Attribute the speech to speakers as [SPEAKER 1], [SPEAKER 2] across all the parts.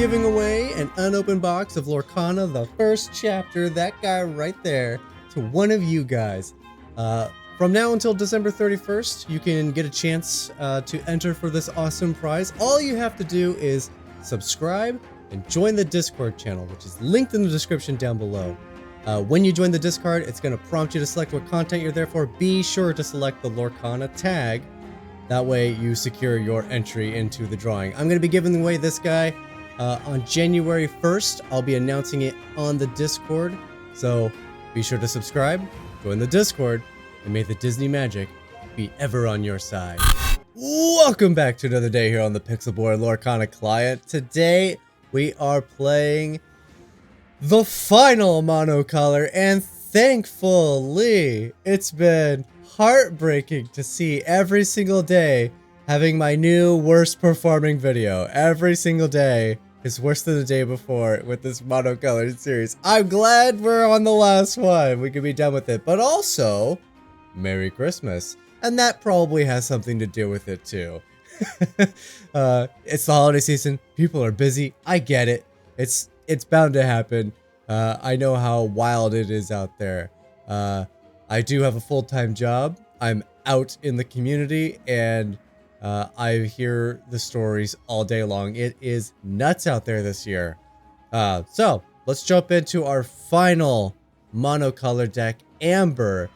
[SPEAKER 1] giving away an unopened box of Lorcana, the first chapter, that guy right there, to one of you guys. From now until December 31st, you can get a chance to enter for this awesome prize. All you have to do is subscribe and join the Discord channel, which is linked in the description down below. When you join the Discord, it's going to prompt you to select what content you're there for. Be sure to select the Lorcana tag. That way you secure your entry into the drawing. I'm going to be giving away this guy on January 1st. I'll be announcing it on the Discord. So be sure to subscribe, join the Discord, and may the Disney magic be ever on your side. Welcome back to another day here on the pixelborn Lorcana client. Today we are playing the final monocolor, and thankfully it's been heartbreaking to see every single day having my new worst performing video. Every single day is worse than the day before with this monocolored series. I'm glad we're on the last one. We can be done with it, but also Merry Christmas. And that probably has something to do with it too. It's the holiday season. People are busy. I get it. It's bound to happen. I know how wild it is out there. I do have a full-time job. I'm out in the community and I hear the stories all day long. It is nuts out there this year. So let's jump into our final monocolor deck, Amber.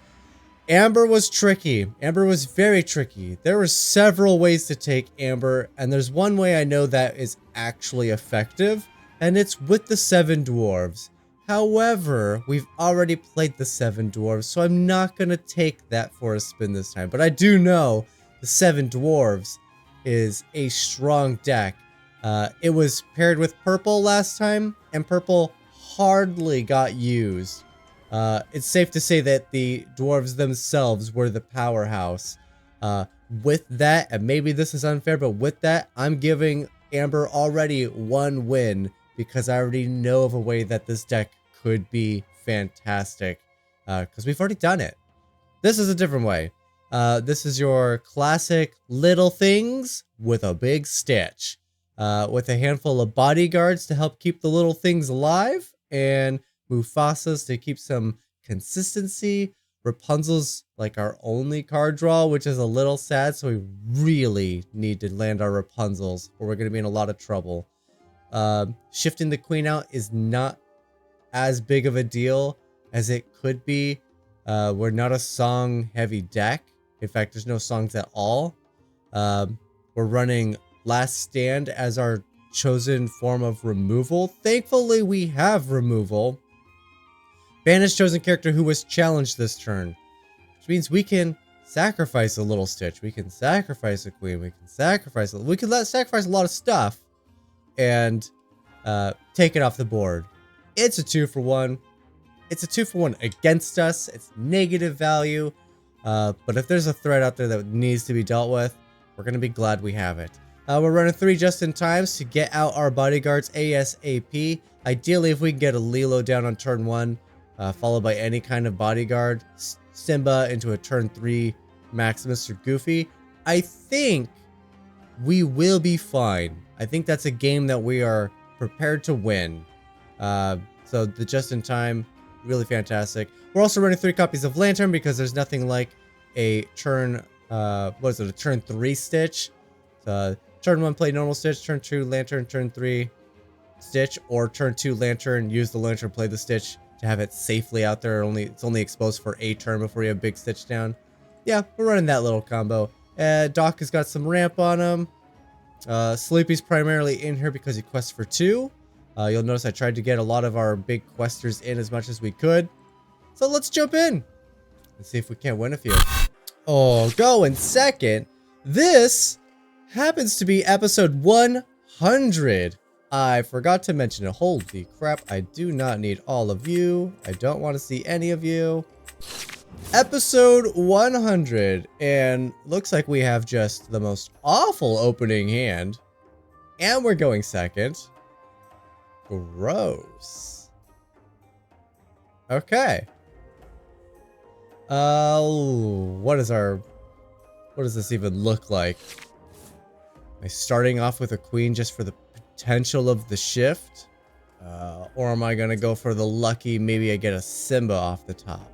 [SPEAKER 1] Amber was tricky. Amber was very tricky. There were several ways to take Amber, and there's one way I know that is actually effective, and it's with the 7 Dwarves. However, we've already played the 7 Dwarves, so I'm not going to take that for a spin this time. But I do know the 7 Dwarves is a strong deck. It was paired with purple last time, and purple hardly got used. It's safe to say that the dwarves themselves were the powerhouse. With that, and maybe this is unfair, but with that, I'm giving Amber already 1 win because I already know of a way that this deck could be fantastic. Because we've already done it. This is a different way. This is your classic little things with a big stitch. With a handful of bodyguards to help keep the little things alive, and Mufasa's to keep some consistency. Rapunzel's like our only card draw, which is a little sad, so we really need to land our Rapunzels or we're going to be in a lot of trouble. Shifting the queen out is not as big of a deal as it could be. We're not a song heavy deck. In fact, there's no songs at all. We're running Last Stand as our chosen form of removal. Thankfully, we have removal. Banish chosen character who was challenged this turn, which means we can sacrifice a little Stitch. We can sacrifice a queen. We can sacrifice a lot of stuff and take it off the board. It's a 2-for-1. It's a 2-for-1 against us. It's negative value. But if there's a threat out there that needs to be dealt with, we're going to be glad we have it. We're running 3 just-in-times to get out our bodyguards ASAP. Ideally, if we can get a Lilo down on turn 1, followed by any kind of bodyguard, Simba into a turn 3 Maximus or Goofy, I think we will be fine. I think that's a game that we are prepared to win. So the just-in-time, really fantastic. We're also running 3 copies of Lantern because there's nothing like a turn, a turn 3 Stitch. Turn 1 play normal Stitch, turn 2 Lantern, turn 3 Stitch, or turn 2 Lantern, use the Lantern, play the Stitch to have it safely out there. It's only exposed for a turn before you have big Stitch down. Yeah, we're running that little combo. Doc has got some ramp on him. Sleepy's primarily in here because he quests for 2. You'll notice I tried to get a lot of our big questers in as much as we could. So let's jump in and see if we can't win a few. Oh, going second. This happens to be episode 100. I forgot to mention it. Holy crap, I do not need all of you. I don't want to see any of you. Episode 100, and looks like we have just the most awful opening hand. And we're going second. Gross. Okay. What does this even look like? Am I starting off with a queen just for the potential of the shift? Or am I going to go for the lucky, maybe I get a Simba off the top?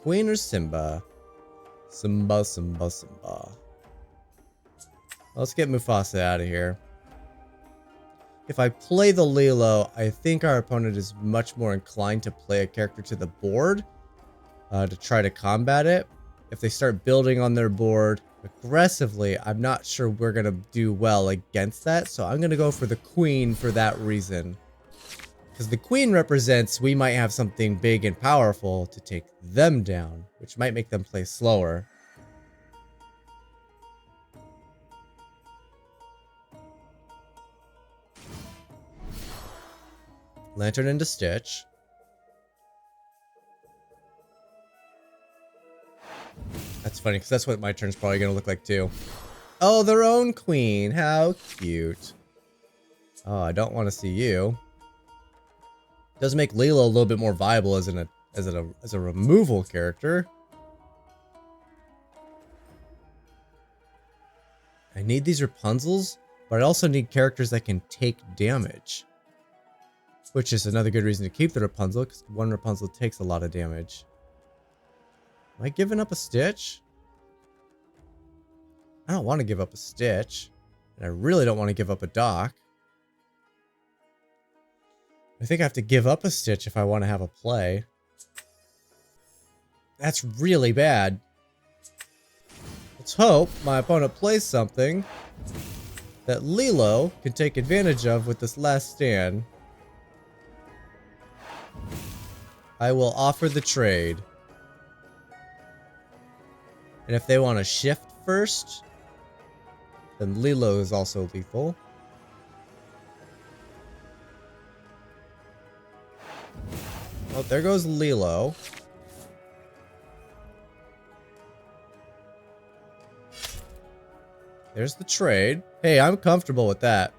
[SPEAKER 1] Queen or Simba? Simba, Simba, Simba. Let's get Mufasa out of here. If I play the Lilo, I think our opponent is much more inclined to play a character to the board to try to combat it. If they start building on their board aggressively, I'm not sure we're going to do well against that. So I'm going to go for the Queen for that reason. Because the Queen represents we might have something big and powerful to take them down, which might make them play slower. Lantern into Stitch. That's funny, because that's what my turn's probably going to look like, too. Oh, their own queen. How cute. Oh, I don't want to see you. Does make Lilo a little bit more viable as a removal character. I need these Rapunzels, but I also need characters that can take damage. Which is another good reason to keep the Rapunzel, because one Rapunzel takes a lot of damage. Am I giving up a Stitch? I don't want to give up a Stitch. And I really don't want to give up a Doc. I think I have to give up a Stitch if I want to have a play. That's really bad. Let's hope my opponent plays something that Lilo can take advantage of with this last stand. I will offer the trade. And if they want to shift first, then Lilo is also lethal. Oh, there goes Lilo. There's the trade. Hey, I'm comfortable with that.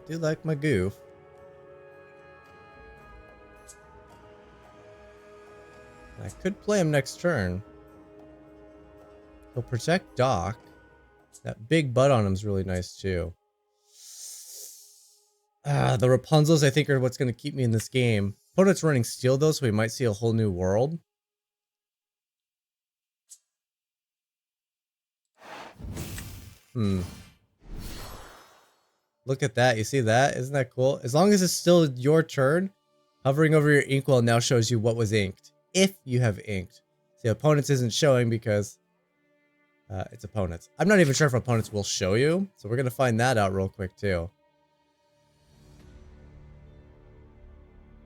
[SPEAKER 1] I do like my goof. I could play him next turn. He'll protect Doc. That big butt on him is really nice too. The Rapunzels I think are what's going to keep me in this game. Opponent's running Steel though, so we might see a whole new world. Look at that. You see that? Isn't that cool? As long as it's still your turn, hovering over your inkwell now shows you what was inked. If you have inked. See, opponents isn't showing because it's opponents. I'm not even sure if opponents will show you, so we're going to find that out real quick too.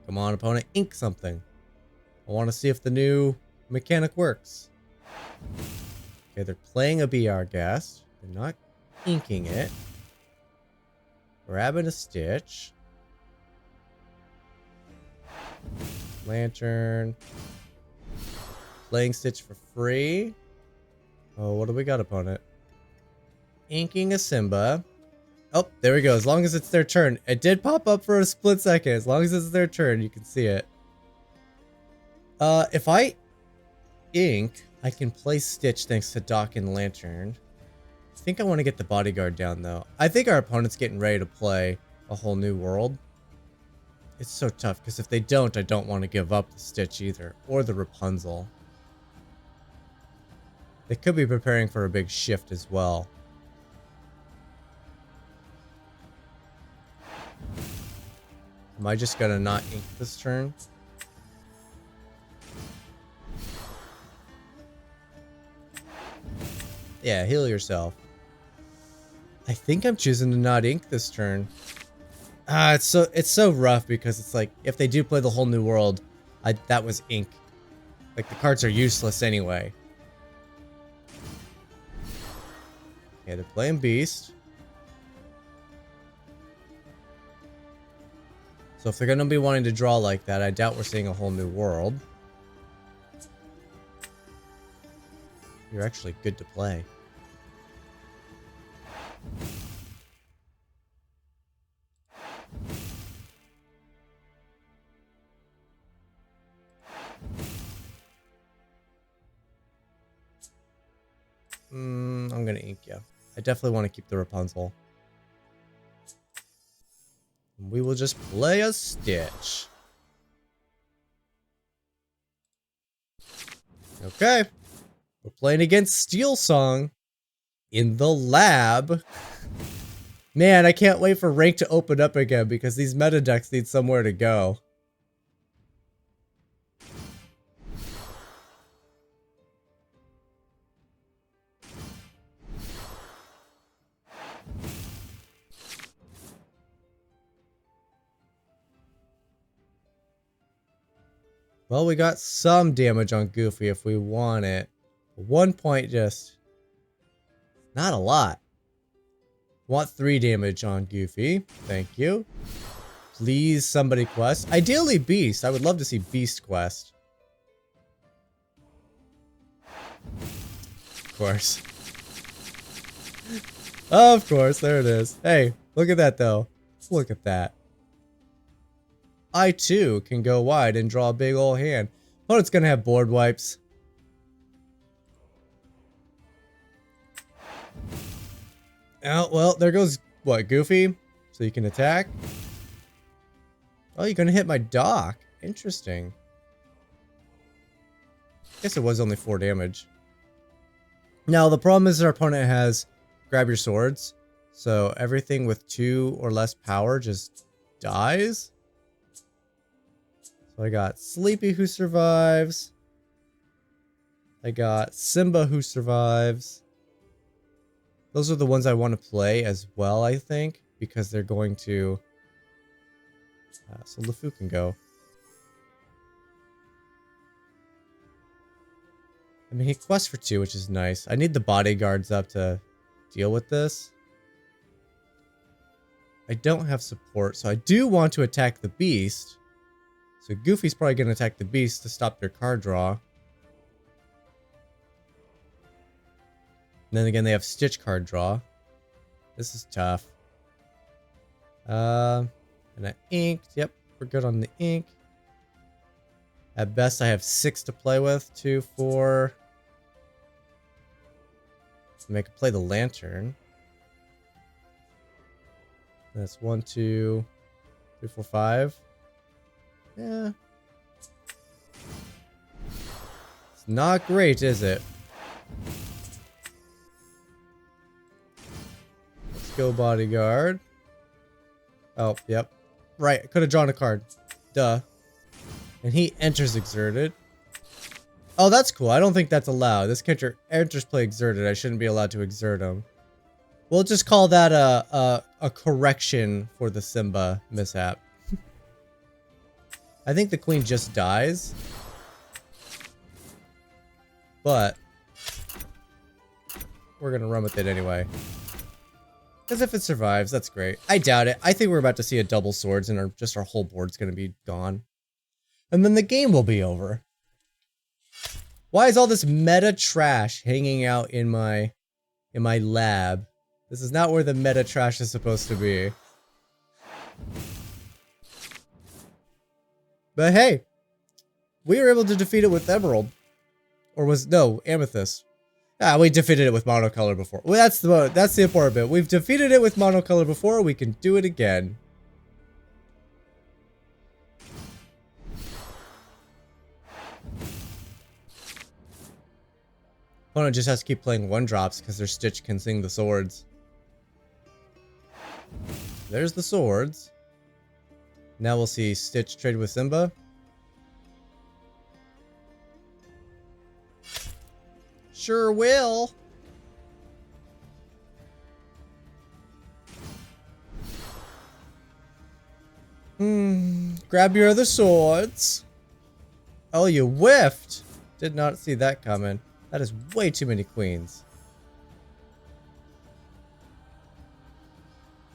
[SPEAKER 1] Come on, opponent, ink something. I want to see if the new mechanic works. Okay, they're playing a BR Ghast. They're not inking it. Grabbing a Stitch. Lantern. Playing Stitch for free. Oh, what do we got, opponent? Inking a Simba. Oh, there we go. As long as it's their turn. It did pop up for a split second. As long as it's their turn, you can see it. If I ink, I can play Stitch thanks to Doc and Lantern. I think I want to get the Bodyguard down, though. I think our opponent's getting ready to play a whole new world. It's so tough, because if they don't, I don't want to give up the Stitch either. Or the Rapunzel. They could be preparing for a big shift as well. Am I just gonna not ink this turn? Yeah, heal yourself. I think I'm choosing to not ink this turn. It's so rough because it's like if they do play the whole new world, that was ink. Like the cards are useless anyway. Okay, they're playing Beast. So if they're gonna be wanting to draw like that, I doubt we're seeing a whole new world. You're actually good to play. I'm gonna ink you. I definitely want to keep the Rapunzel. We will just play a Stitch. Okay. We're playing against Steel Song in the lab. Man, I can't wait for rank to open up again because these meta decks need somewhere to go. Well, we got some damage on Goofy if we want it. 1 point just... not a lot. Want 3 damage on Goofy. Thank you. Please, somebody quest. Ideally, Beast. I would love to see Beast quest. Of course. Of course, there it is. Hey, look at that, though. Look at that. I, too, can go wide and draw a big ol' hand. Opponent's gonna have board wipes. Oh, well, there goes, what, Goofy? So you can attack? Oh, you're gonna hit my dock. Interesting. Guess it was only 4 damage. Now, the problem is our opponent has grab your swords. So everything with 2 or less power just dies. So I got Sleepy who survives. I got Simba who survives. Those are the ones I want to play as well, I think. Because they're going to... so Lefou can go. I mean, he quests for 2, which is nice. I need the bodyguards up to deal with this. I don't have support, so I do want to attack the beast. So Goofy's probably going to attack the beast to stop their card draw. And then again, they have Stitch card draw. This is tough. And I inked. Yep, we're good on the ink. At best, I have 6 to play with. 2, 4. And I can play the lantern. That's 1, 2, 3, 4, 5. Yeah. It's not great, is it? Let's go, bodyguard. Oh, yep. Right, I could have drawn a card. Duh. And he enters exerted. Oh, that's cool. I don't think that's allowed. This character enters play exerted. I shouldn't be allowed to exert him. We'll just call that a correction for the Simba mishap. I think the queen just dies. But we're going to run with it anyway. Because if it survives, that's great. I doubt it. I think we're about to see a double swords and our whole board's going to be gone. And then the game will be over. Why is all this meta trash hanging out in my lab? This is not where the meta trash is supposed to be. But hey, we were able to defeat it with Emerald. Or no, Amethyst. Ah, we defeated it with monocolor before. Well, that's the important bit. We've defeated it with monocolor before, we can do it again. Opponent just has to keep playing 1-drops because their Stitch can sing the swords. There's the swords. Now we'll see Stitch trade with Simba. Sure will. Grab your other swords. Oh, you whiffed. Did not see that coming. That is way too many queens.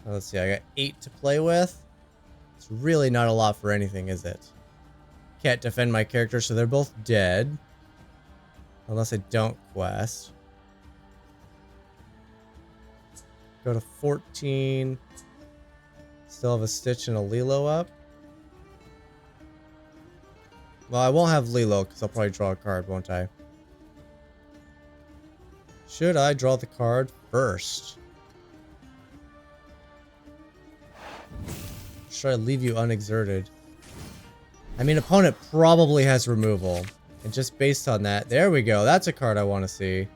[SPEAKER 1] Let's see, I got 8 to play with. It's really not a lot for anything, is it? Can't defend my character, so they're both dead. Unless I don't quest. Go to 14. Still have a Stitch and a Lilo up. Well, I won't have Lilo, because I'll probably draw a card, won't I? Should I draw the card first? Should I leave you unexerted? I mean, opponent probably has removal. And just based on that, there we go. That's a card I want to see.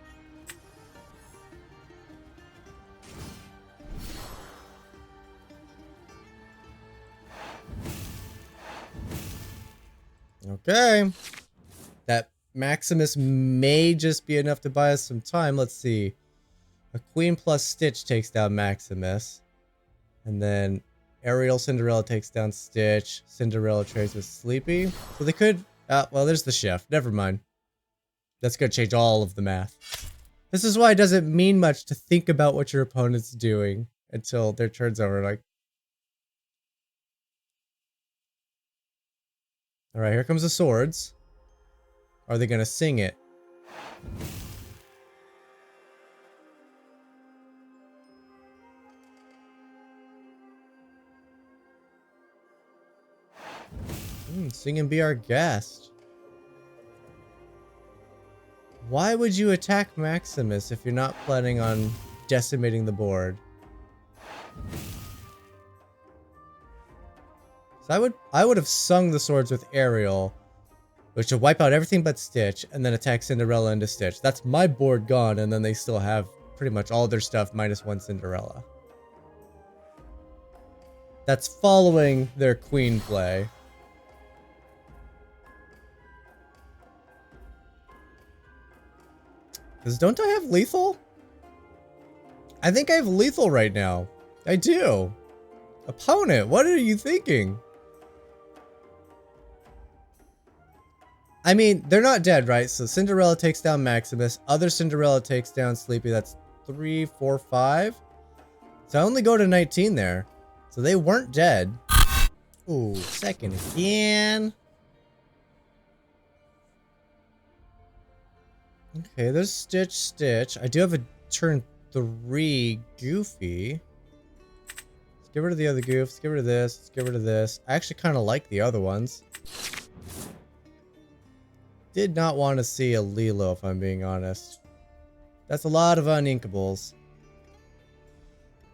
[SPEAKER 1] Okay. That Maximus may just be enough to buy us some time. Let's see. A Queen plus Stitch takes down Maximus. And then Ariel Cinderella takes down Stitch. Cinderella trades with Sleepy. So they could... well, there's the chef. Never mind. That's going to change all of the math. This is why it doesn't mean much to think about what your opponent's doing until their turn's over. Like, alright, here comes the swords. Are they going to sing it? Sing and be our guest. Why would you attack Maximus if you're not planning on decimating the board? So I would have sung the swords with Ariel, which would wipe out everything but Stitch, and then attack Cinderella into Stitch. That's my board gone, and then they still have pretty much all their stuff minus one Cinderella. That's following their queen play. Because don't I have lethal? I think I have lethal right now. I do. Opponent, what are you thinking? I mean, they're not dead, right? So Cinderella takes down Maximus. Other Cinderella takes down Sleepy. That's 3, 4, 5. So I only go to 19 there. So they weren't dead. Ooh, second again. Okay, there's Stitch, Stitch. I do have a turn 3 Goofy. Let's get rid of the other goofs. Let's get rid of this. Let's get rid of this. I actually kind of like the other ones. Did not want to see a Lilo, if I'm being honest. That's a lot of uninkables.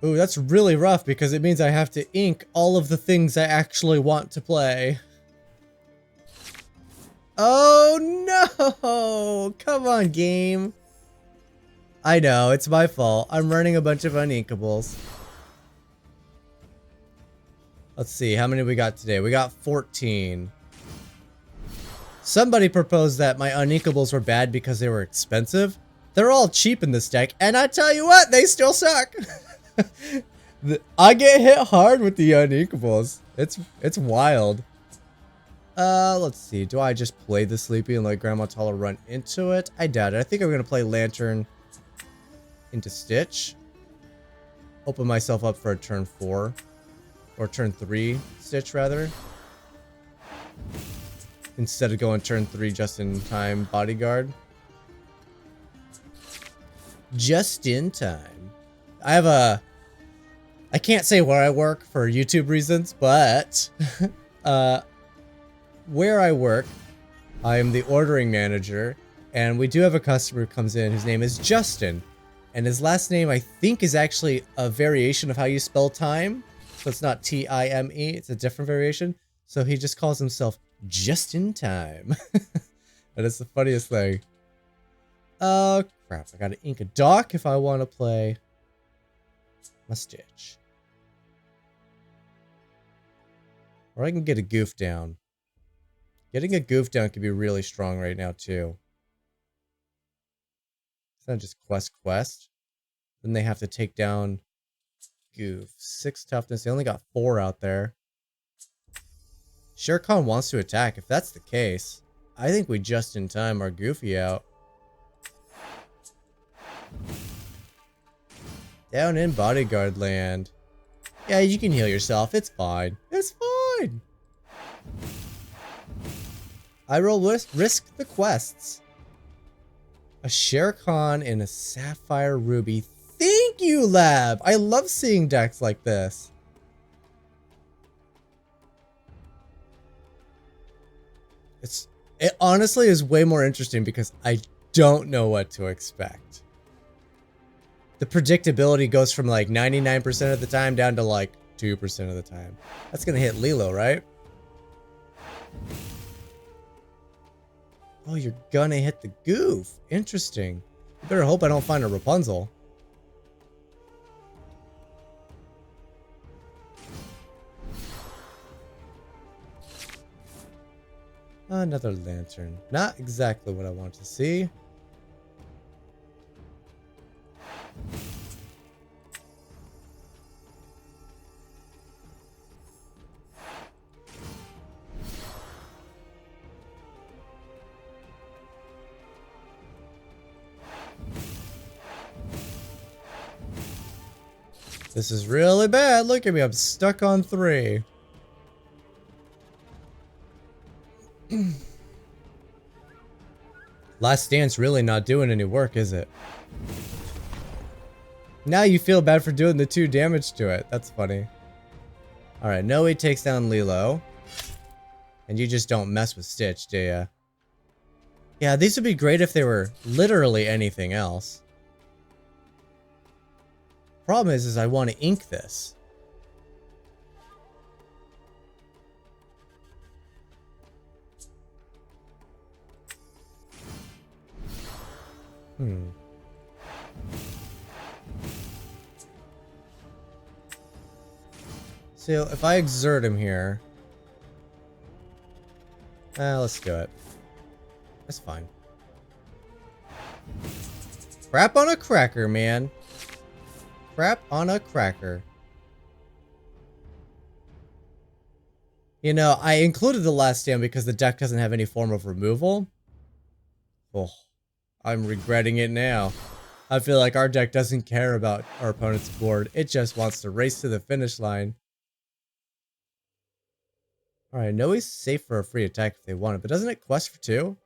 [SPEAKER 1] Ooh, that's really rough because it means I have to ink all of the things I actually want to play. Oh no! Come on, game. I know, it's my fault. I'm running a bunch of uninkables. Let's see, how many we got today? We got 14. Somebody proposed that my uninkables were bad because they were expensive. They're all cheap in this deck, and I tell you what, they still suck. I get hit hard with the uninkables. It's wild. Let's see. Do I just play the Sleepy and let Grandma Tala run into it? I doubt it. I think I'm going to play Lantern into Stitch. Open myself up for a turn 4. Or turn 3 Stitch, rather. Instead of going turn 3 just in time Bodyguard. Just in time. I can't say where I work for YouTube reasons, but... where I work, I am the ordering manager, and we do have a customer who comes in whose name is Justin, and his last name I think is actually a variation of how you spell time, so it's not T-I-M-E, it's a different variation, so he just calls himself Just in Time. That is the funniest thing. Oh crap, I gotta ink a dock if I want to play my Stitch. Or I can get a goof down. Getting a goof down could be really strong right now, too. It's not just quest. Then they have to take down goof. 6 toughness. They only got 4 out there. Shere Khan wants to attack. If that's the case, I think we just in time are Goofy out. Down in Bodyguard land. Yeah, you can heal yourself. It's fine. It's fine. I will risk the quests. A Shere Khan and a Sapphire Ruby. Thank you, Lab! I love seeing decks like this. It honestly is way more interesting because I don't know what to expect. the predictability goes from like 99% of the time down to like 2% of the time. That's gonna hit Lilo, right? Oh, you're gonna hit the goof. Interesting. You better hope I don't find a Rapunzel. Another lantern. Not exactly what I want to see. This is really bad. Look at me. I'm stuck on 3. Last Stand's really not doing any work, is it? Now you feel bad for doing the 2 damage to it. That's funny. Alright, Noe takes down Lilo. And you just don't mess with Stitch, do ya? Yeah, these would be great if they were literally anything else. Problem is I want to ink this. So if I exert him here, let's do it. That's fine. Crap on a cracker, man. Crap on a cracker. You know, I included the Last Stand because the deck doesn't have any form of removal. Oh, I'm regretting it now. I feel like our deck doesn't care about our opponent's board. It just wants to race to the finish line. Alright, Noe's safe for a free attack if they want it, but doesn't it quest for 2?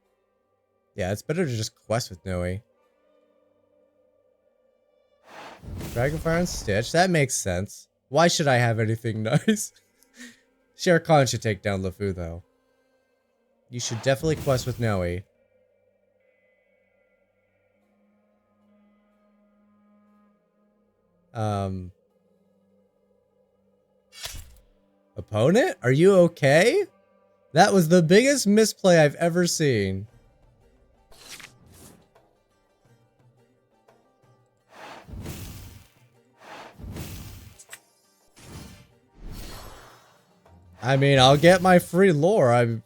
[SPEAKER 1] Yeah, it's better to just quest with Noe. Dragonfire and Stitch, that makes sense. Why should I have anything nice? Shere Khan should take down Lefou, though. You should definitely quest with Noe. Opponent? Are you okay? That was the biggest misplay I've ever seen. I mean, I'll get my free lore.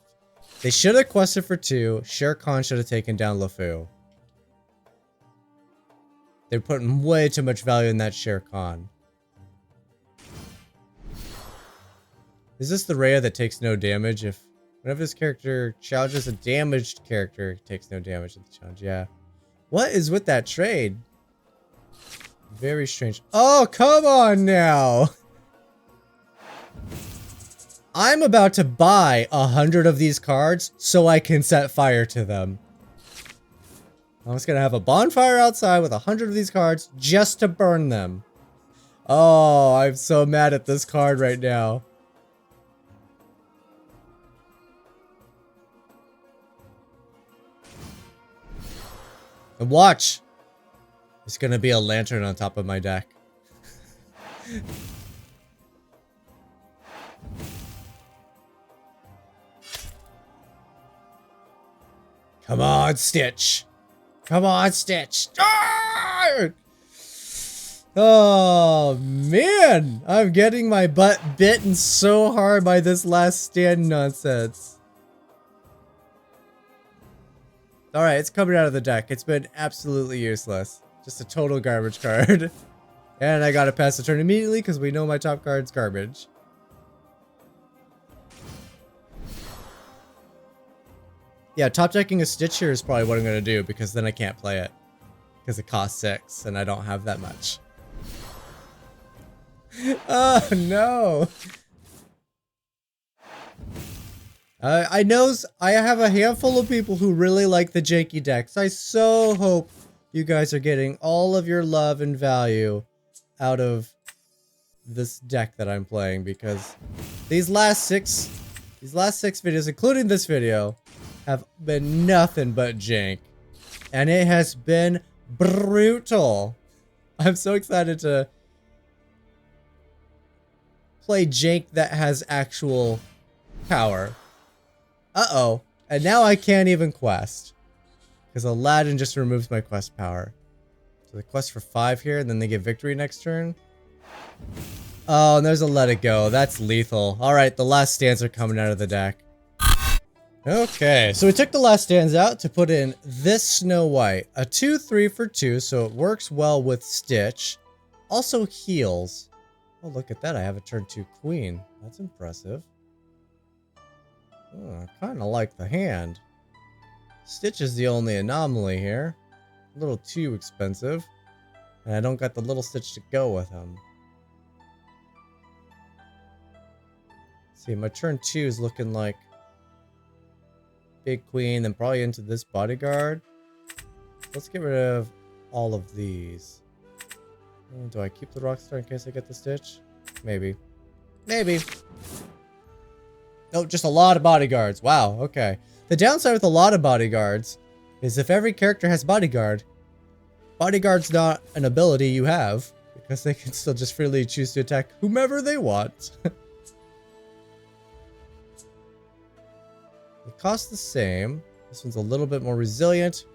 [SPEAKER 1] They should have quested for 2. Shere Khan should have taken down Lefou. They're putting way too much value in that Shere Khan. Is this the Rhea that takes no damage if whenever this character challenges a damaged character, it takes no damage at the challenge? Yeah. What is with that trade? Very strange. Oh, come on now. I'm about to buy 100 of these cards so I can set fire to them. I'm just gonna have a bonfire outside with 100 of these cards just to burn them. Oh, I'm so mad at this card right now. And watch! It's gonna be a lantern on top of my deck. Come on, Stitch! Come on, Stitch! Ah! Oh, man! I'm getting my butt bitten so hard by this Last Stand nonsense. Alright, it's coming out of the deck. It's been absolutely useless. Just a total garbage card. And I gotta pass the turn immediately because we know my top card's garbage. Yeah, top decking a Stitch here is probably what I'm gonna do because then I can't play it. Because it costs 6 and I don't have that much. Oh no! I know I have a handful of people who really like the janky decks. I so hope you guys are getting all of your love and value out of this deck that I'm playing because these last six videos, including this video, have been nothing but jank. And it has been brutal. I'm so excited to play jank that has actual power. Uh-oh. And now I can't even quest. Because Aladdin just removes my quest power. So the quest for 5 here, and then they get victory next turn. Oh, and there's a let it go. That's lethal. Alright, the last stands are coming out of the deck. Okay, so we took the last stands out to put in this Snow White. A 2/3 for 2, so it works well with Stitch. Also heals. Oh, look at that. I have a turn 2 queen. That's impressive. Oh, I kind of like the hand. Stitch is the only anomaly here. A little too expensive. And I don't got the little Stitch to go with him. See, my turn 2 is looking like big queen, then probably into this bodyguard. Let's get rid of all of these. Do I keep the rockstar in case I get the Stitch? Maybe. Maybe. Oh, just a lot of bodyguards. Wow, okay. The downside with a lot of bodyguards is if every character has bodyguard, bodyguard's not an ability you have, because they can still just freely choose to attack whomever they want. It costs the same. This one's a little bit more resilient.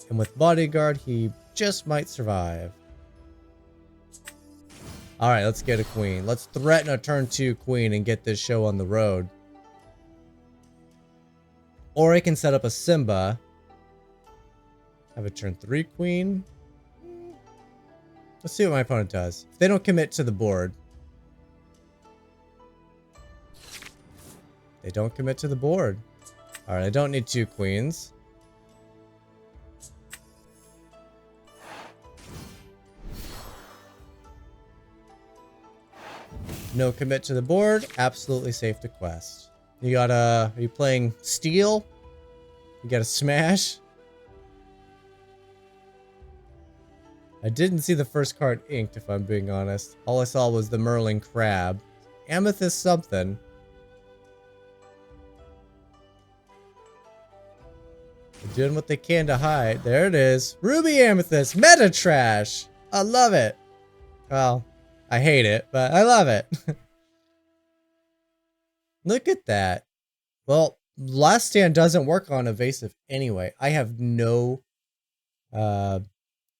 [SPEAKER 1] And with bodyguard, he just might survive. Alright, let's get a queen. Let's threaten a turn 2 queen and get this show on the road. Or I can set up a Simba. Have a turn 3 queen. Let's see what my opponent does. If they don't commit to the board. They don't commit to the board. Alright, I don't need 2 queens. No commit to the board. Absolutely safe to quest. You got are you playing Steel? You got a Smash? I didn't see the first card inked, if I'm being honest. All I saw was the Merlin Crab. Amethyst something. They're doing what they can to hide. There it is. Ruby Amethyst. Meta trash. I love it. Well, I hate it, but I love it. Look at that. Well, last stand doesn't work on evasive anyway. I have no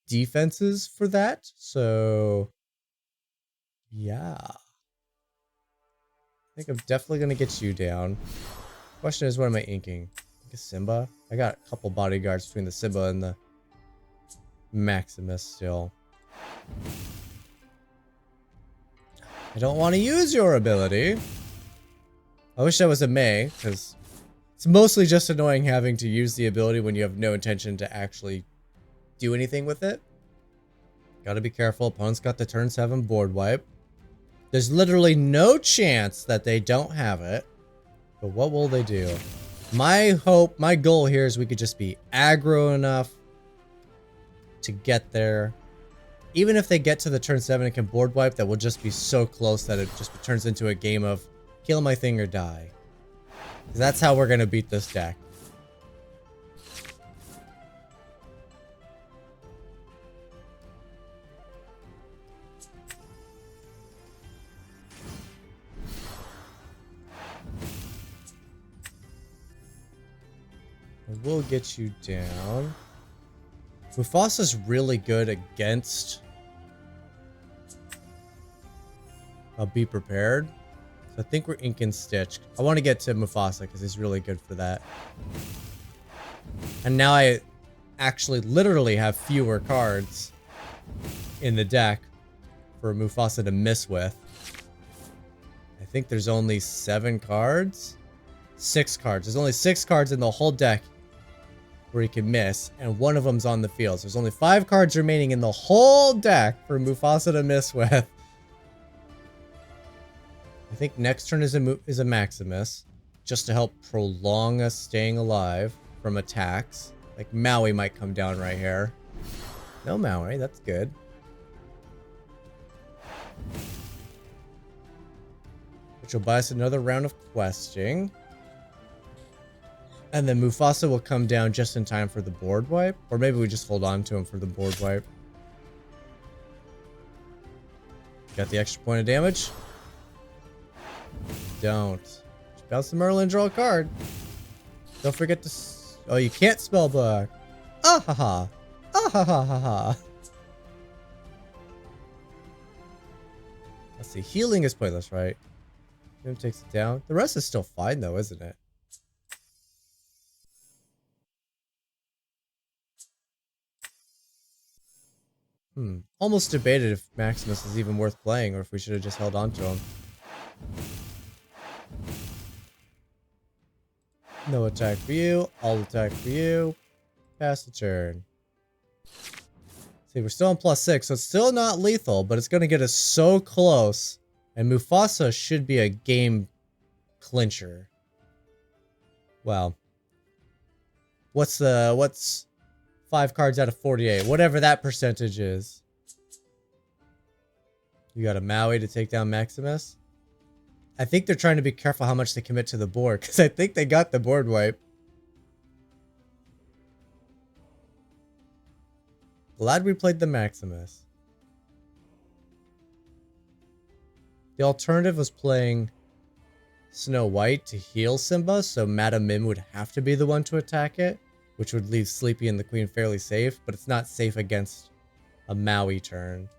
[SPEAKER 1] defenses for that. So, yeah. I think I'm definitely going to get you down. Question is, what am I inking? Simba? I got a couple bodyguards between the Simba and the Maximus still. I don't want to use your ability. I wish I was a May, because it's mostly just annoying having to use the ability when you have no intention to actually do anything with it. Gotta be careful. Opponent's got the turn 7 board wipe. There's literally no chance that they don't have it. But what will they do? My goal here is we could just be aggro enough to get there. Even if they get to the turn 7 and can board wipe, that will just be so close that it just turns into a game of kill my thing or die. That's how we're going to beat this deck. We'll get you down. Mufasa's really good against Be Prepared. So I think we're inking Stitch. I want to get to Mufasa because he's really good for that. And now I actually literally have fewer cards in the deck for Mufasa to miss with. I think there's only 7 cards? 6 cards. There's only 6 cards in the whole deck where he can miss, and one of them's on the field. So there's only 5 cards remaining in the whole deck for Mufasa to miss with. I think next turn is a Maximus, just to help prolong us staying alive from attacks. Like Maui might come down right here. No Maui, that's good. Which will buy us another round of questing. And then Mufasa will come down just in time for the board wipe. Or maybe we just hold on to him for the board wipe. Got the extra point of damage? Don't. Just bounce the Merlin, draw a card. Don't forget to... Oh, you can't spell book. Ah ha ha. Ah ha ha ha ha. Let's see. Healing is pointless, right? Him takes it down. The rest is still fine, though, isn't it? Almost debated if Maximus is even worth playing or if we should have just held on to him. No attack for you. All attack for you. Pass the turn. See, we're still on +6, so it's still not lethal, but it's going to get us so close. And Mufasa should be a game clincher. Well, what's 5 cards out of 48? Whatever that percentage is. You got a Maui to take down Maximus. I think they're trying to be careful how much they commit to the board, because I think they got the board wipe. Glad we played the Maximus. The alternative was playing Snow White to heal Simba, so Madam Mim would have to be the one to attack it, which would leave Sleepy and the Queen fairly safe, but it's not safe against a Maui turn.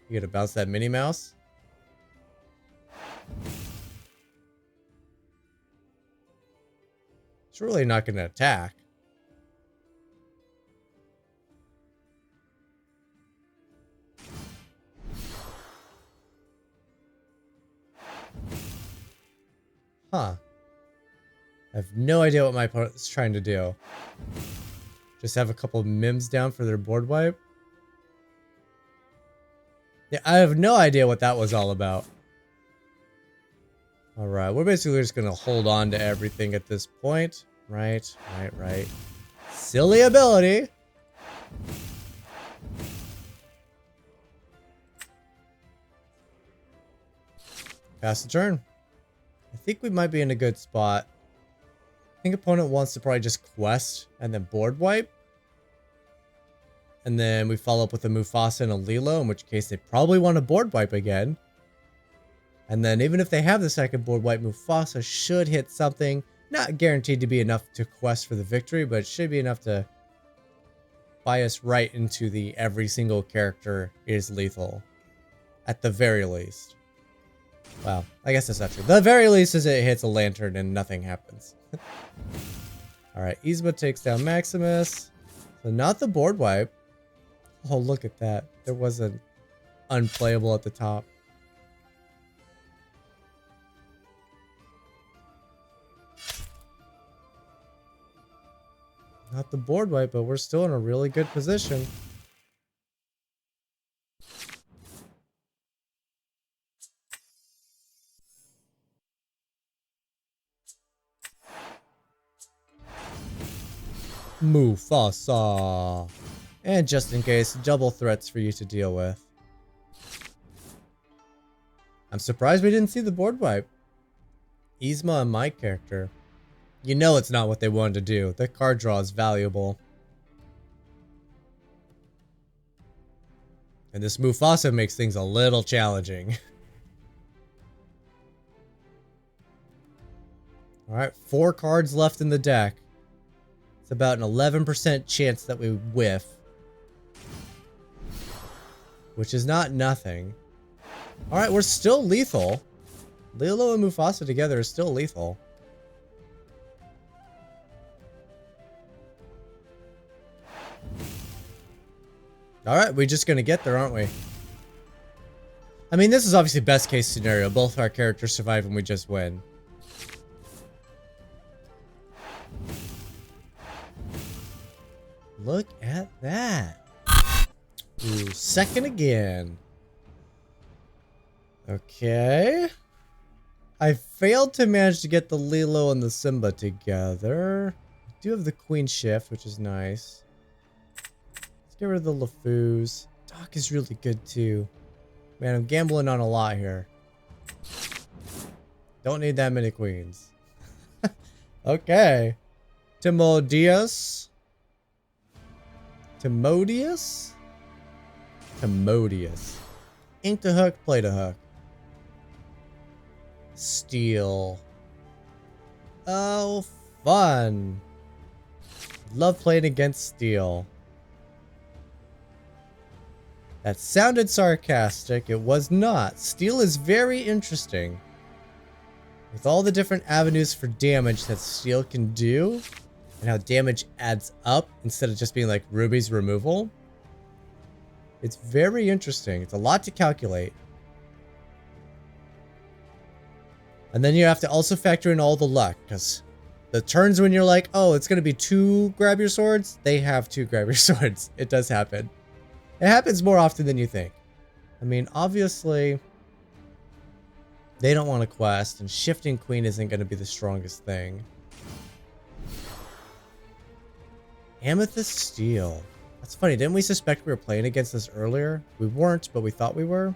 [SPEAKER 1] You gonna bounce that Minnie Mouse? It's really not gonna attack. Huh. I have no idea what my opponent's trying to do. Just have a couple of Mims down for their board wipe? Yeah, I have no idea what that was all about. Alright, we're basically just gonna hold on to everything at this point. Right. Silly ability! Pass the turn. I think we might be in a good spot. I think opponent wants to probably just quest and then board wipe. And then we follow up with a Mufasa and a Lilo, in which case they probably want to board wipe again. And then even if they have the second board wipe, Mufasa should hit something. Not guaranteed to be enough to quest for the victory, but it should be enough to buy us right into the every single character is lethal. At the very least. Well, I guess that's not true. The very least is it hits a lantern and nothing happens. Alright, Yzma takes down Maximus. So not the board wipe. Oh, look at that. There was an unplayable at the top. Not the board wipe, but we're still in a really good position. Mufasa. And just in case, double threats for you to deal with. I'm surprised we didn't see the board wipe. Yzma and my character. You know it's not what they wanted to do. The card draw is valuable. And this Mufasa makes things a little challenging. Alright, 4 cards left in the deck. It's about an 11% chance that we whiff. Which is not nothing. Alright, we're still lethal. Lilo and Mufasa together is still lethal. Alright, we're just gonna get there, aren't we? I mean, this is obviously best case scenario. Both our characters survive and we just win. Look at that. Ooh, second again. Okay. I failed to manage to get the Lilo and the Simba together. I do have the Queen Shift, which is nice. Let's get rid of the Lefous. Doc is really good too. Man, I'm gambling on a lot here. Don't need that many queens. Okay. Timodius Timodious? Timodious. Ink to hook, play to hook. Steel. Oh, fun. Love playing against Steel. That sounded sarcastic. It was not. Steel is very interesting. With all the different avenues for damage that Steel can do, and how damage adds up instead of just being like Ruby's removal, it's very interesting. It's a lot to calculate. And then you have to also factor in all the luck, because the turns when you're like, oh, it's going to be 2 grab your swords, they have 2 grab your swords. It does happen. It happens more often than you think. I mean, obviously, they don't want to quest, and shifting queen isn't going to be the strongest thing. Amethyst Steel. That's funny. Didn't we suspect we were playing against this earlier? We weren't, but we thought we were.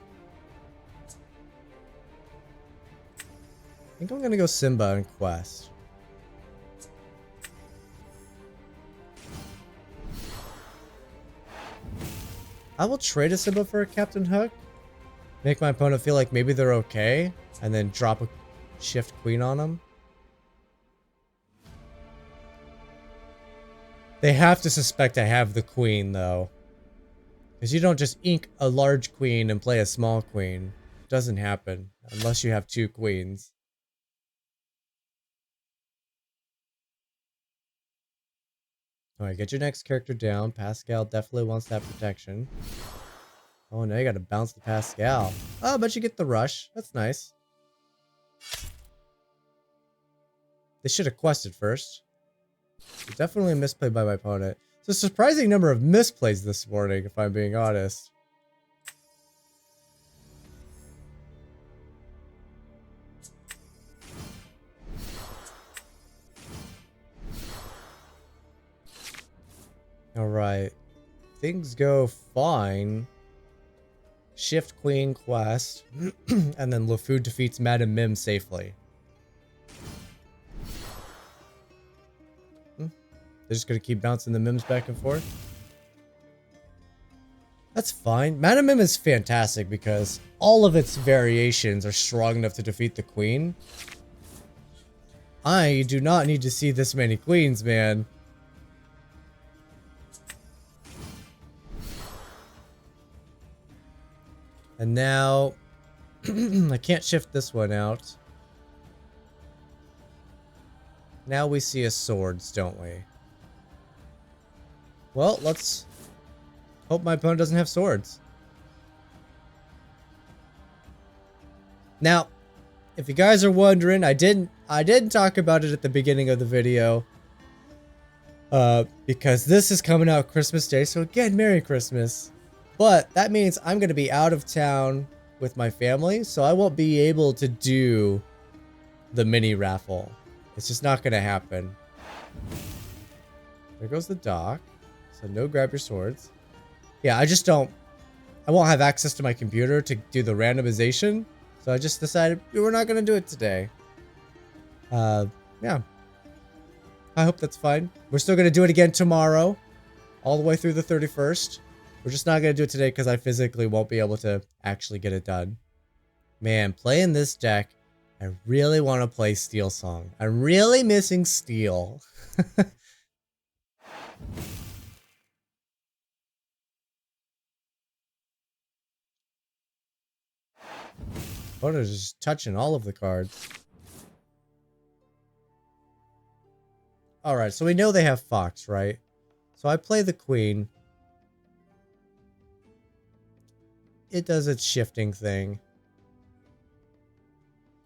[SPEAKER 1] I think I'm going to go Simba and quest. I will trade a Simba for a Captain Hook. Make my opponent feel like maybe they're okay. And then drop a shift queen on them. They have to suspect I have the queen, though. Because you don't just ink a large queen and play a small queen. It doesn't happen. Unless you have 2 queens. Alright, get your next character down. Pascal definitely wants that protection. Oh, now you gotta bounce the Pascal. Oh, but you get the rush. That's nice. They should have quested first. Definitely a misplay by my opponent. It's a surprising number of misplays this morning, if I'm being honest. Alright. Things go fine. Shift Queen quest. And then Lefou defeats Madame Mim safely. They're just gonna keep bouncing the Mims back and forth. That's fine. Madame Mim is fantastic because all of its variations are strong enough to defeat the queen. I do not need to see this many queens, man. And now, I can't shift this one out. Now we see a swords, don't we? Well, let's hope my opponent doesn't have swords. Now, if you guys are wondering, I didn't talk about it at the beginning of the video. Because this is coming out Christmas Day, so again, Merry Christmas. But that means I'm going to be out of town with my family, so I won't be able to do the mini raffle. It's just not going to happen. There goes the dock. So no grab your swords. Yeah, I won't have access to my computer to do the randomization. So I just decided we're not going to do it today. Yeah. I hope that's fine. We're still going to do it again tomorrow. All the way through the 31st. We're just not going to do it today because I physically won't be able to actually get it done. Man, playing this deck, I really want to play Steel Song. I'm really missing Steel. Photo's just touching all of the cards. Alright, so we know they have Fox, right? So I play the Queen. It does its shifting thing.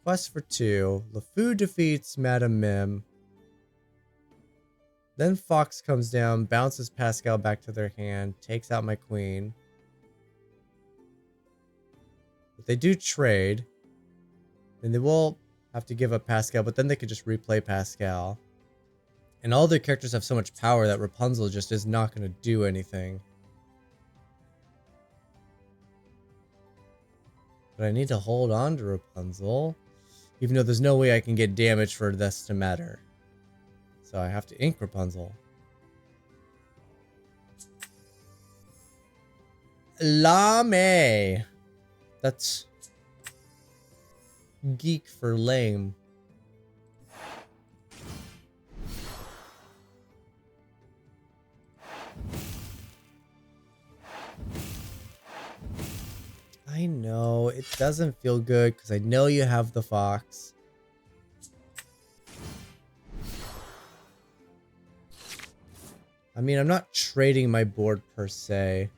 [SPEAKER 1] Quest for 2. Lefou defeats Madame Mim. Then Fox comes down, bounces Pascal back to their hand, takes out my queen. But they do trade. And they will have to give up Pascal, but then they could just replay Pascal. And all their characters have so much power that Rapunzel just is not going to do anything. But I need to hold on to Rapunzel. Even though there's no way I can get damage for this to matter. So I have to ink Rapunzel. Lame. That's geek for lame. I know, it doesn't feel good because I know you have the fox. I mean, I'm not trading my board per se.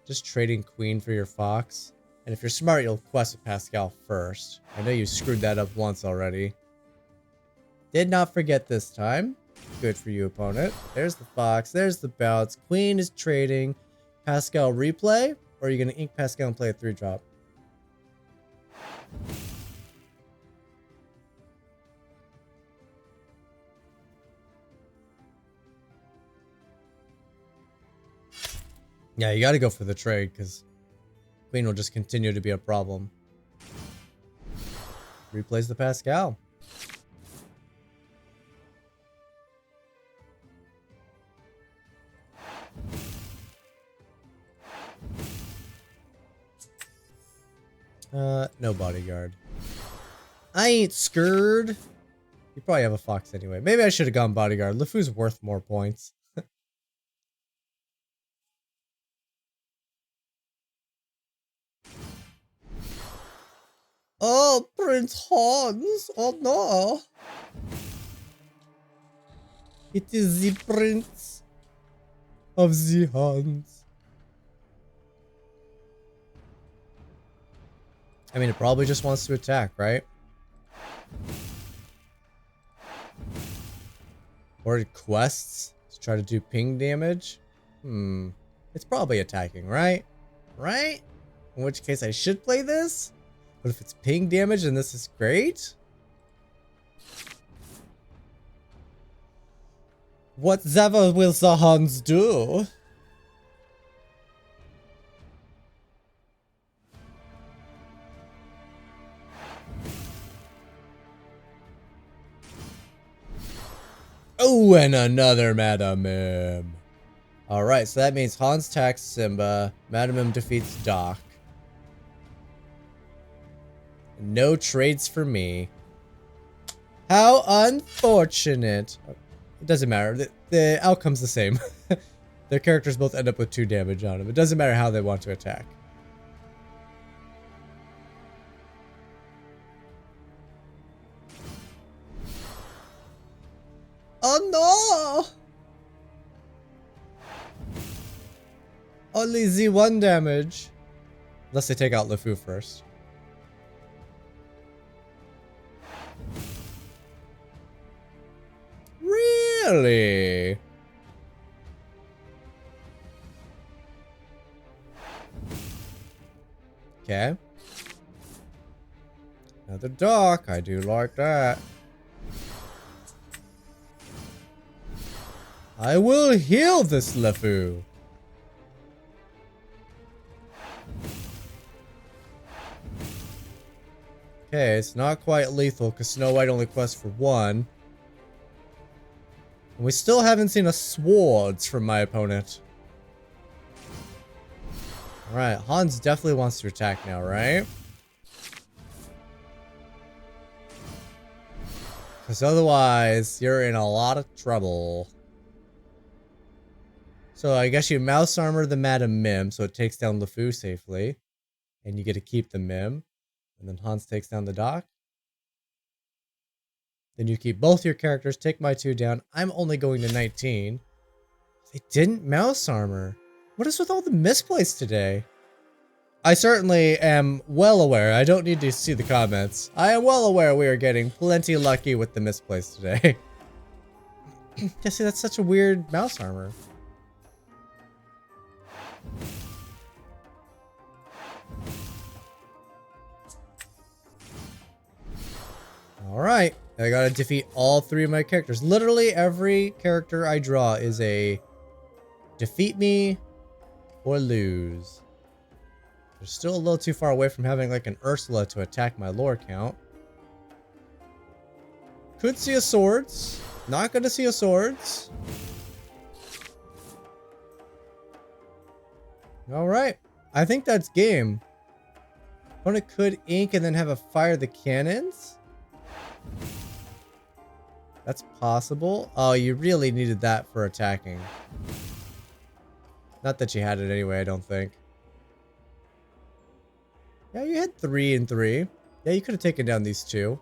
[SPEAKER 1] Just trading queen for your fox. And if you're smart, you'll quest with Pascal first. I know you screwed that up once already. Did not forget this time. Good for you, opponent. There's the fox. There's the bounce. Queen is trading. Pascal replay? Or are you going to ink Pascal and play a 3-drop? Yeah, you got to go for the trade because Queen will just continue to be a problem. Replays the Pascal. No bodyguard. I ain't scared. You probably have a fox anyway. Maybe I should have gone bodyguard. Lefou's worth more points. Oh, Prince Hans! Oh no! It is the Prince of the Hans. I mean, it probably just wants to attack, right? Or quests to try to do ping damage? It's probably attacking, right? Right? In which case I should play this? But if it's ping damage, then this is great? Whatever will the Hans do? Oh, and another Madam Mim. Alright, so that means Hans attacks Simba, Madam Mim defeats Doc. No trades for me. How unfortunate. It doesn't matter. The outcome's the same. Their characters both end up with 2 damage on them. It doesn't matter how they want to attack. Oh no! Only the 1 damage. Unless they take out Lefou first. Really? Okay. Another Doc. I do like that. I will heal this Lefou. Okay, it's not quite lethal because Snow White only quests for 1. And we still haven't seen a swords from my opponent. Alright, Hans definitely wants to attack now, right? Because otherwise, you're in a lot of trouble. So I guess you mouse armor the Madam Mim, so it takes down Lefou safely. And you get to keep the Mim. And then Hans takes down the Doc. Then you keep both your characters, take my 2 down. I'm only going to 19. They didn't mouse armor. What is with all the misplays today? I certainly am well aware. I don't need to see the comments. I am well aware we are getting plenty lucky with the misplays today. Yeah, see, that's such a weird mouse armor. Alright, I gotta defeat all 3 of my characters. Literally every character I draw is a defeat me or lose. They're still a little too far away from having like an Ursula to attack my lore count. Could see a swords. Not gonna see a swords. Alright. I think that's game. Opponent could ink and then have a fire the cannons? That's possible. Oh, you really needed that for attacking. Not that you had it anyway, I don't think. Yeah, you had 3 and 3. Yeah, you could have taken down these 2.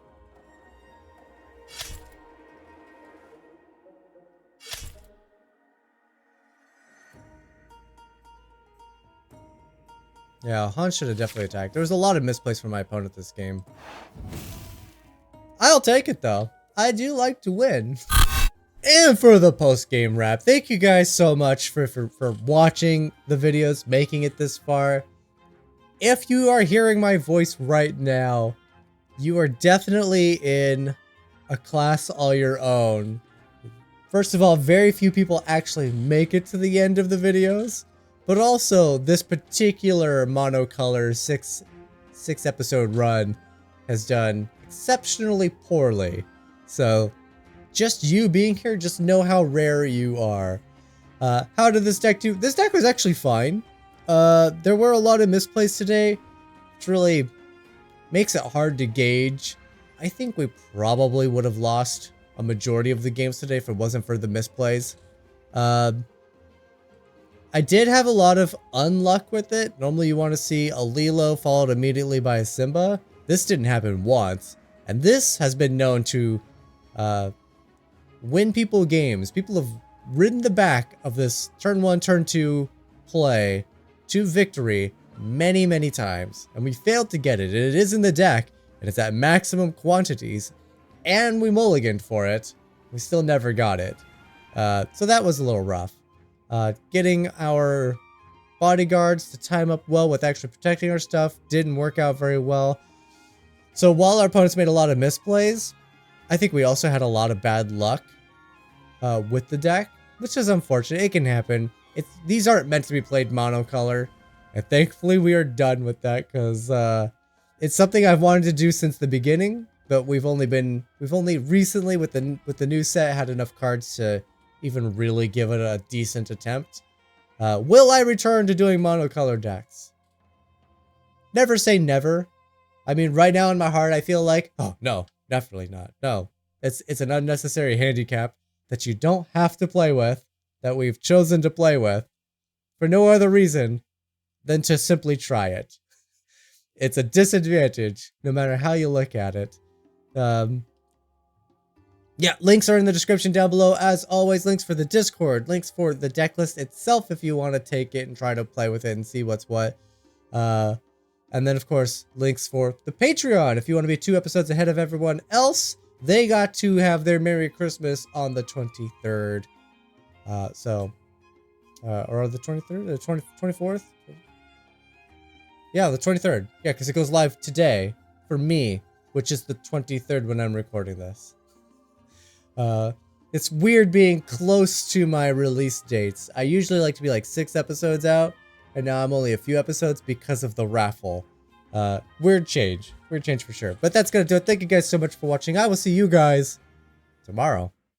[SPEAKER 1] Yeah, Han should have definitely attacked. There was a lot of misplays from my opponent this game. I'll take it though. I do like to win. And for the post-game wrap, thank you guys so much for watching the videos, making it this far. If you are hearing my voice right now, you are definitely in a class all your own. First of all, very few people actually make it to the end of the videos, but also this particular monocolor six episode run has done exceptionally poorly. So just you being here, just know how rare you are. How did this deck do? This deck was actually fine. There were a lot of misplays today, which really makes it hard to gauge. I think we probably would have lost a majority of the games today if it wasn't for the misplays. I did have a lot of unluck with it. Normally you want to see a Lilo followed immediately by a Simba. This didn't happen once. And this has been known to win people games. People have ridden the back of this turn 1, turn 2 play to victory many, many times. And we failed to get it. And it is in the deck. And it's at maximum quantities. And we mulliganed for it. We still never got it. So that was a little rough. Getting our bodyguards to time up well with actually protecting our stuff didn't work out very well. So while our opponents made a lot of misplays, I think we also had a lot of bad luck with the deck, which is unfortunate. It can happen. These aren't meant to be played monocolor, and thankfully we are done with that because it's something I've wanted to do since the beginning. But we've only recently with the new set had enough cards to even really give it a decent attempt. Will I return to doing monocolor decks? Never say never. I mean, right now in my heart, I feel like, oh no, definitely not. No, it's an unnecessary handicap that you don't have to play with, that we've chosen to play with, for no other reason than to simply try it. It's a disadvantage, no matter how you look at it. Yeah, links are in the description down below. As always, links for the Discord, links for the deck list itself if you want to take it and try to play with it and see what's what. And then, of course, links for the Patreon. If you want to be 2 episodes ahead of everyone else, they got to have their Merry Christmas on the 23rd. Or the 23rd? The 24th? Yeah, the 23rd. Yeah, because it goes live today for me, which is the 23rd when I'm recording this. It's weird being close to my release dates. I usually like to be like 6 episodes out, and now I'm only a few episodes because of the raffle. Weird change for sure. But that's gonna do it. Thank you guys so much for watching. I will see you guys tomorrow.